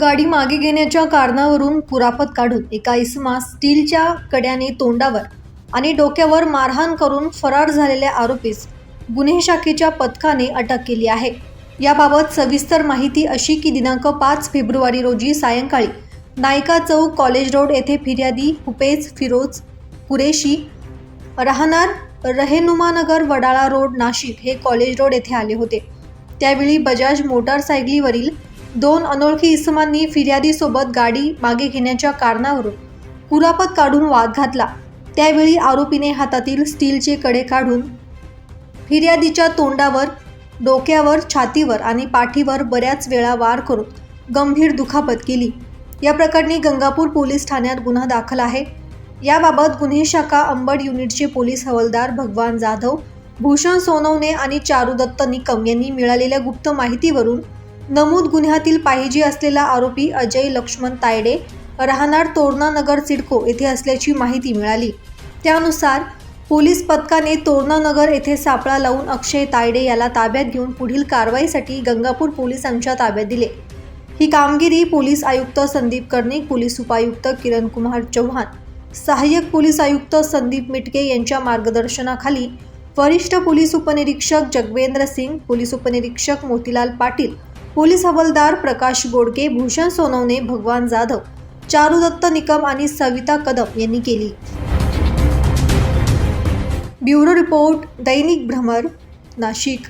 गाडी मागे घेण्याच्या कारणावरून कुरापत काढून एका इसमास स्टीलच्या कड्याने तोंडावर आणि डोक्यावर मारहाण करून फरार झालेल्या आरोपीस गुन्हे शाखेच्या पथकाने अटक केली आहे। याबाबत सविस्तर माहिती अशी की दिनांक 5 फेब्रुवारी रोजी सायंकाळी नायका चौक कॉलेज रोड येथे फिर्यादी हुफेज फिरोज कुरेशी राहणार रहेनुमानगर वडाळा रोड नाशिक हे कॉलेज रोड येथे आले होते। त्यावेळी बजाज मोटारसायकलीवरील 2 अनोळखी इसमांनी फिर्यादीसोबत गाडी मागे घेण्याच्या कारणावरून कुरापत काढून वाद घातला। त्यावेळी आरोपीने हातातील स्टीलचे कडे काढून फिर्यादीच्या तोंडावर, डोक्यावर, छातीवर आणि पाठीवर बऱ्याच वेळा वार करून गंभीर दुखापत केली। या प्रकरणी गंगापूर पोलीस ठाण्यात गुन्हा दाखल आहे। याबाबत गुन्हे शाखा अंबड युनिटचे पोलीस हवालदार भगवान जाधव, भूषण सोनवणे आणि चारुदत्त निकम यांनी मिळालेल्या गुप्त माहितीवरून नमूद गुन्ह्यातील पाहिजे असलेला आरोपी अजय लक्ष्मण तायडे राहणार तोरणा नगर सिडको येथे असल्याची माहिती मिळाली। त्यानुसार पोलीस पथकाने तोरणा नगर येथे सापळा लावून अक्षय तायडे याला ताब्यात घेऊन पुढील कारवाईसाठी गंगापूर पोलिसांच्या ताब्यात दिले। ही कामगिरी पोलीस आयुक्त संदीप कर्णिक, पोलीस उपायुक्त किरण कुमार चौहान, सहाय्यक पोलीस आयुक्त संदीप मिटके यांच्या मार्गदर्शनाखाली वरिष्ठ पोलीस उपनिरीक्षक जगवेंद्र सिंग, पोलीस उपनिरीक्षक मोतीलाल पाटील, पोलीस हवालदार प्रकाश गोडके, भूषण सोनवणे, भगवान जाधव, चारुदत्त निकम आणि सविता कदम यांनी केली। ब्युरो रिपोर्ट, दैनिक भ्रमर, नाशिक।